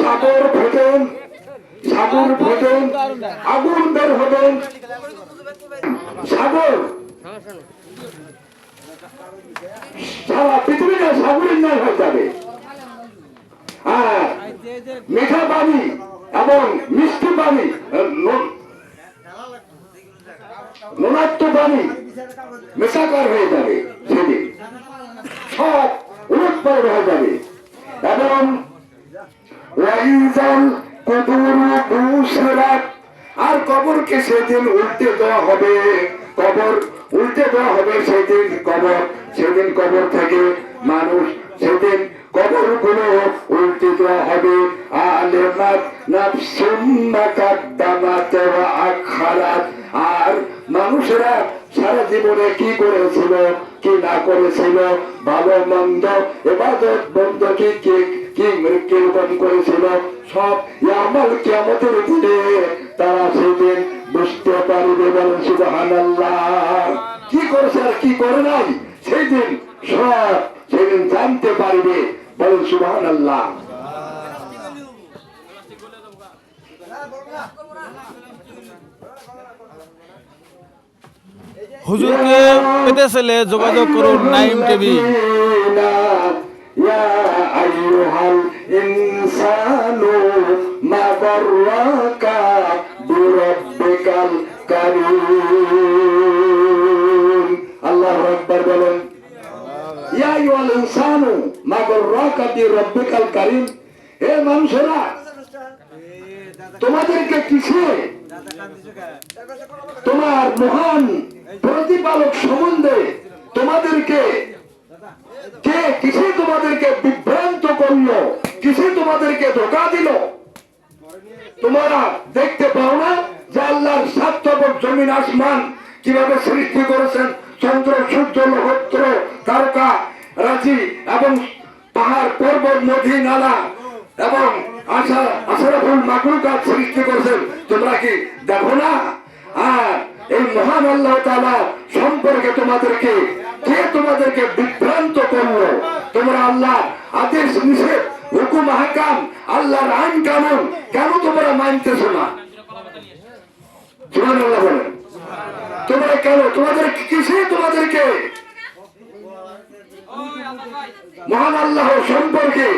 সাগর ভোজন, সাগর ভোজন, আগুন বের হবেন, সাগর সারা পৃথিবীটা সাগরের ন্যায় হয়ে যাবে। আর মিঠা পানি এবং মিষ্টি পানি, নোনাক্ত পানি মেশাকার হয়ে যাবে, সেদিন সব উলটপালট হয়ে যাবে। এবং আর কবরকে সেদিন উল্টে দেওয়া হবে, কবর উল্টে দেওয়া হবে সেদিন, সেদিন কবর থেকে মানুষ, সেদিন কবর গুলো উল্টে দেওয়া হবে। আর মানুষেরা সারা জীবনে কি করেছিল কি না করেছিল, ভালো মন্দ ইবাদত বন্দী কিরকম করেছিল, সব আমল কিয়ামতের দিনে তারা সেদিন বুঝতে পারবে। বলেন সুবহানাল্লাহ। কি করেছে আর কি করে নাই সেই দিন সব সেদিন জানতে পারবে। বলেন সুবহানাল্লাহ। হুজুরকে পেতে চাইলে যোগাযোগ করুন নাইম টিভি। ইয়া আইয়ুহাল ইনসানু মা গাররাকা বিরাব্বিকাল কারীম। আল্লাহু আকবার বলেন। ইয়া আইয়ুহাল ইনসানু মা গাররাকা বিরাব্বিকাল কারীম। হে মানুষেরা, তোমাদেরকে কিসে তোমার মহান প্রতিপালক সম্বন্ধে তোমাদেরকে কে কিসে তোমাদেরকে বিভ্রান্ত করলো, কিসে তোমাদেরকে ধোঁকা দিল? তোমরা দেখতে পাও না যে আল্লাহর সাতবক জমিন আসমান কিভাবে সৃষ্টি করেছেন, চন্দ্র সূর্য নক্ষত্র তারকা রাশি এবং পাহাড় পর্বত নদী নালা এবং আশরাফুল মাখলুকাত সৃষ্টি করেছেন, তোমরা কি দেখো না? আর এই মহান আল্লাহ তাআলা সম্পর্কে তোমাদেরকে কে তোমাদেরকে বিভ্রান্ত করলো? তোমরা আল্লাহ আদেশ নিষেধ হুকুম আহকাম আল্লাহর আইন কানুন কেন তোমরা মানতেছো না? সুবহানাল্লাহ বলেন। তোমরা কেন, তোমাদের কিসে তোমাদেরকে মহান আল্লাহ সম্পর্কে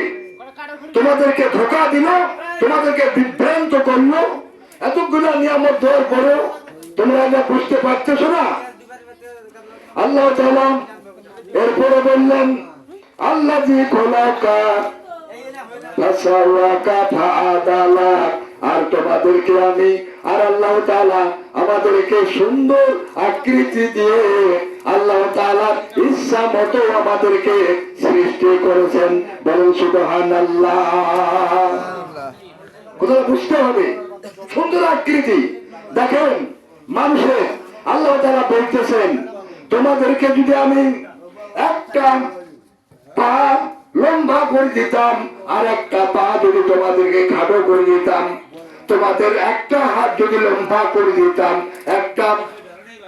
তোমাদেরকে ধোঁকা দিল, তোমাদেরকে বিভ্রান্ত করলো? এতগুলো নিয়ামত দেওয়ার পরেও তোমরা এটা বুঝতে পারতেছো না? আল্লাহ তাআলা এরপরে বললেন আল্লাযী খলাকা ফাসাওয়াকা ফাআদালা। আর তোমাদেরকে আমি আর আল্লাহ তাআলা আমাদেরকে সুন্দর আকৃতি দিয়ে আল্লাহ তাআলার ইচ্ছা মতো আমাদেরকে সৃষ্টি করেছেন। বলেন সুবহানাল্লাহ। কোথাও বুঝতে হবে সুন্দর আকৃতি। দেখেন মানুষের আল্লাহ তাআলা বলতেছেন তোমাদেরকে যদি আমি একটা পা লম্বা করে দিতাম আর একটা পা যদি তোমাদেরকে খাটো করে দিতাম, তোমাদের একটা হাত যদি লম্বা করে দিতাম, একটা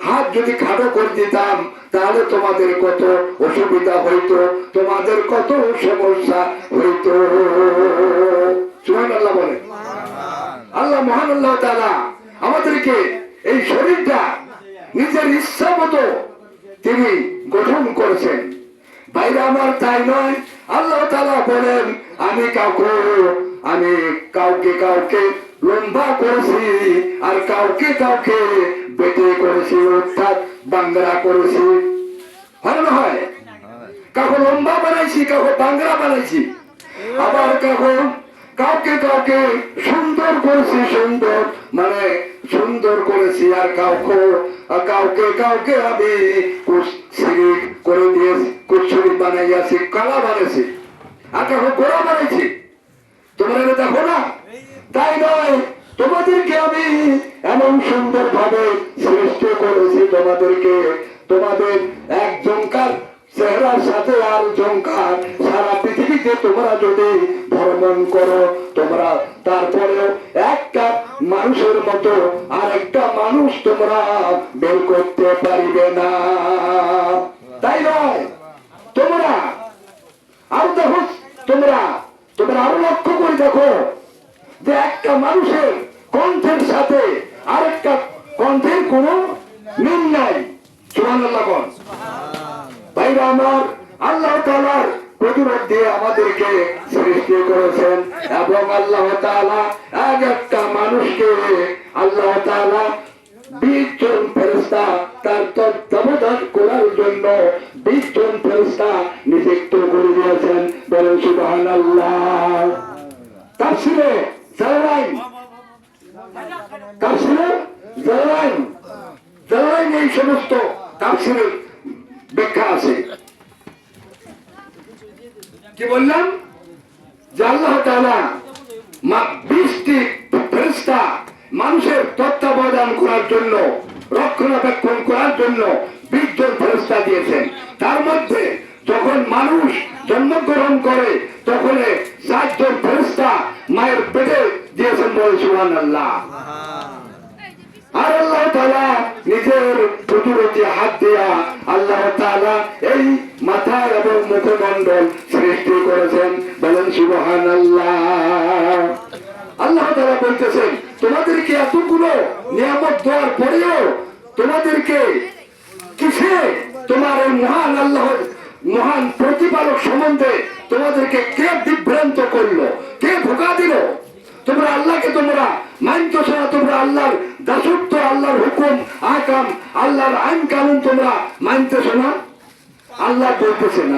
হাত যদি খাটো করে দিতাম, তাহলে তোমাদের কত অসুবিধা হইতো, তোমাদের কত সমস্যা হইতো। সুবহানাল্লাহ বলে। আল্লাহ মহান আল্লাহ তাআলা আমাদেরকে এই শরীরটা নিজের ইচ্ছা মতো তিনি গঠন করেছেন। বাইরে আমার তাই নয়। আল্লাহ তাআলা বলেন আমি কাউকে কাউকে লম্বা করেছি আর কাউকে কাউকে বেটে করেছি, অর্থাৎ বাংলা করেছি। হয় না হয়? কাউকে লম্বা বানাইছি, কাউকে বাংলা বানাইছি, আবার কাউকে কাউকে সুন্দর করেছি, সুন্দর মানে সুন্দর করেছি, আর কাউকে কাউকে আমি কুৎসিত করে দিয়েছি, কুৎসিত বানাইয়াছি, কালা বানাইছি, আর কাউকে গোড়া বানাইছি। তোমরা এটা দেখো না? তাই নয়, তোমাদেরকে আমি এমন সুন্দর ভাবে সৃষ্টি করেছি, তোমাদেরকে তোমাদের একজনকার চেহারার সাথে আর জনকার সারা পৃথিবীতে তোমরা যদি ভ্রমণ করো, তোমরা তারপরেও একটা মানুষের মতো আর একটা মানুষ তোমরা বের করতে পারবে না। তাই নয়, তোমরা আর দেখো তোমরা তোমরা আরো লক্ষ্য করে দেখো যে একটা মানুষের কণ্ঠের সাথে আরেকটা কণ্ঠের কোনো মিল নাই। সুবহানাল্লাহ কোন ভাইরা আমার, আল্লাহ তাআলার প্রতিরোধ দিয়ে আমাদেরকে সৃষ্টি করেছেন এবং আল্লাহ তাআলা এক একটা মানুষকে আল্লাহ তাআলা 20 জন ফেরেশতা তার তত্ত্বাবধান করার জন্য 20 জন ফেরেশতা নিযুক্ত করে দিয়েছেন। বলেন সুবহানাল্লাহ। তাফসীরে জালালাইন, তাফসীরে জালালাইন এই সমস্ত তাফসীরের ব্যাখ্যা আছে। কি বললাম যে আল্লাহ তাআলা 20টি ফেরেশতা মানুষের তত্ত্বাবধান করার জন্য, রক্ষণাবেক্ষণ করার জন্য 20 জন ফেরেশতা দিয়েছেন। তার মধ্যে যখন মানুষ জন্মগ্রহণ করে তখন 7 জন ফেরেশতা মায়ের পেটে দিয়েছেন। বলে সুবহানাল্লাহ। আর আল্লাহ তাআলা নিজের প্রতিরোধে হাত দিয়া আল্লাহ তাআলা এই মাথা এবং মুখমণ্ডল সৃষ্টি করেছেন। বলেন সুবহানাল্লাহ। আল্লাহ তাআলা বলতেছেন তোমাদেরকে এতগুলো নিয়ামত দেওয়ার পরেও তোমাদেরকে কিসে তোমার এই মহান আল্লাহর মহান প্রতিপালক সম্বন্ধে তোমাদেরকে কে বিভ্রান্ত করলো, কে ধোঁকা দিল? তোমরা আল্লাহকে তোমরা মানতেছ না, তোমরা আল্লাহর দাসত্ব, আল্লাহর হুকুম আহকাম, আল্লাহর আইন কানুন তোমরা মানতেছ না। আল্লাহ বলতেছেন,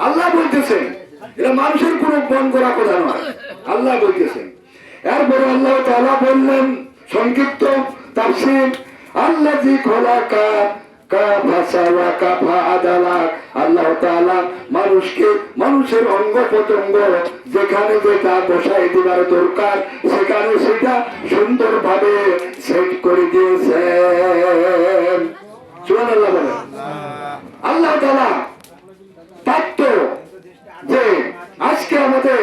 আল্লাহ বলতেছেন, এটা মানুষের কোনো মন করা কথা নয়, আল্লাহ বলতেছেন। এরপরে আল্লাহ তাআলা বললেন সংক্ষিপ্ত তাফসীর, আল্লাযী খলাকা কাফাসাওয়া কাফা আদালাক। আল্লাহ তাআলা মানুষকে, মানুষের অঙ্গ প্রত্যঙ্গ যেখানে যেটা বসাই দিবার দরকার সেখানে সেটা সুন্দরভাবে সেট করে দিয়েছেন। সুবহানাল্লাহ বলেন। আল্লাহ তাআলা পারত যে আজকে আমাদের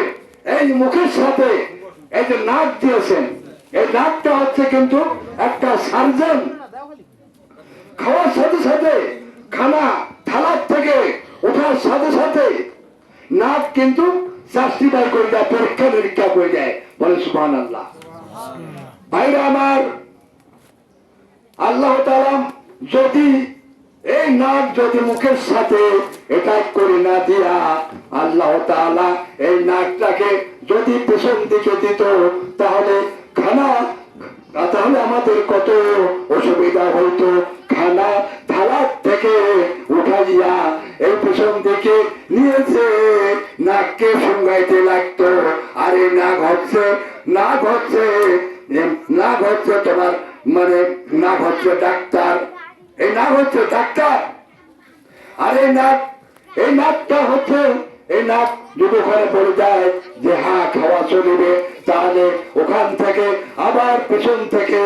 এই মুখের সাথে এই যে নাক দিয়েছেন, এই নাকটা হচ্ছে কিন্তু একটা সার্জন। খাওয়ার সাথে সাথে, খানা থালার থেকে ওঠার সাথে সাথে নাক কিন্তু জাস্টিফাই করে দেয়, পরীক্ষা নিরীক্ষা করে দেয়। বলে সুবহানাল্লাহ। ভাইরা আমার, আল্লাহ তাআলা যদি এই নাক যদি মুখের সাথে এটা করে না দিয়া আল্লাহ তাআলা এই নাকটাকে যদি পেছন দিকে দিত তাহলে তাহলে আমাদের কত অসুবিধা হইতো। খানা থালার থেকে উঠাইয়া এই পেছন দিকে নিয়েছে নাককে সঙ্গাইতে লাগতো। আর এই নাক হচ্ছে তোমার মানে নাক হচ্ছে ডাক্তার, এই নাক হচ্ছে ডাক্তার। আর এই নাকটা হচ্ছে, এই নাক যদি ওখানে পড়ে যায় যে হ্যাঁ খাওয়া চলবে, তাহলে ওখান থেকে আবার পেছন থেকে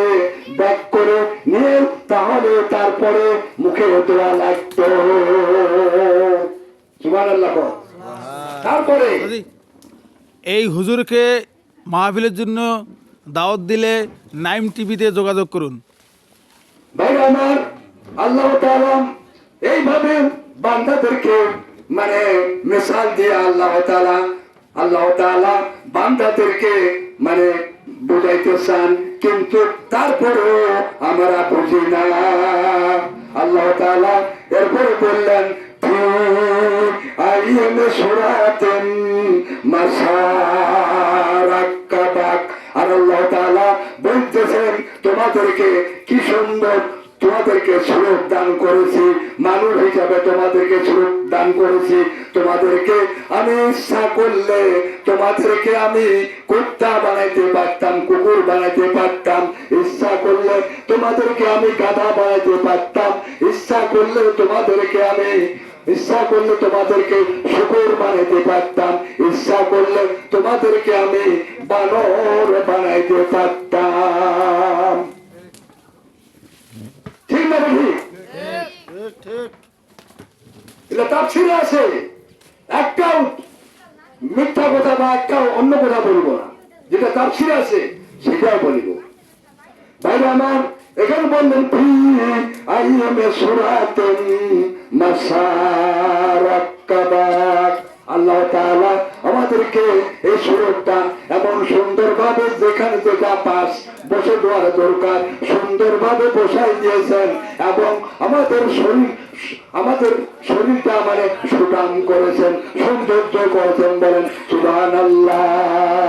ব্যাক করে নিয়ে তাহলে তারপরে মুখে দেওয়া লাগতো। সুবহানাল্লাহ। তারপরে এই হুজুরকে মাহফিলের জন্য দাওয়াত দিলে নাইম টিভিতে যোগাযোগ করুন। ভাইরা আমার, আল্লাহ তাআলা এইভাবে বান্দাদেরকে মানে মিসাল দিয়ে আল্লাহ তাআলা বান্দাদেরকে মানে বুঝাইতে চান, কিন্তু তারপরেও আমরা বুঝি না। আল্লাহ তাআলা এরপরে বললেন সূরাতুন মাসারাক্কাবাক। আর আল্লাহ তাআলা বলতেছেন তোমাদেরকে কি সুন্দর, তোমাদেরকে সুরত দান করেছি, মানুষ হিসাবে তোমাদেরকে সুরত দান করেছি। তোমাদেরকে আমি ইচ্ছা করলে তোমাদেরকে আমি কুত্তা বানাইতে পারতাম, কুকুর বানাইতে পারতাম, ইচ্ছা করলে তোমাদেরকে আমি গাধা বানাইতে পারতাম, ইচ্ছা করলে তোমাদেরকে শুকর বানাইতে পারতাম, ইচ্ছা করলে তোমাদেরকে আমি বানর বানাইতে পারতাম। ঠিক না বুঝি? এটা তাফসীরে আছে, একটাও মিথ্যা কথা বা একটাও অন্য কথা বলবো না, যেটা তাফসীরে আছে সেটাও বলিব। ভাইরা আমার, এখানে বললেন আল্লাহ তাআলা আমাদেরকে এই সুরটা এমন সুন্দরভাবে যেখানে যেটা পাস বসে দেওয়ার দরকার সুন্দরভাবে বসাই দিয়েছেন এবং আমাদের শরীরটা মানে সুঠাম করেছেন, সৌন্দর্য করেছেন। বলেন সুবহানাল্লাহ।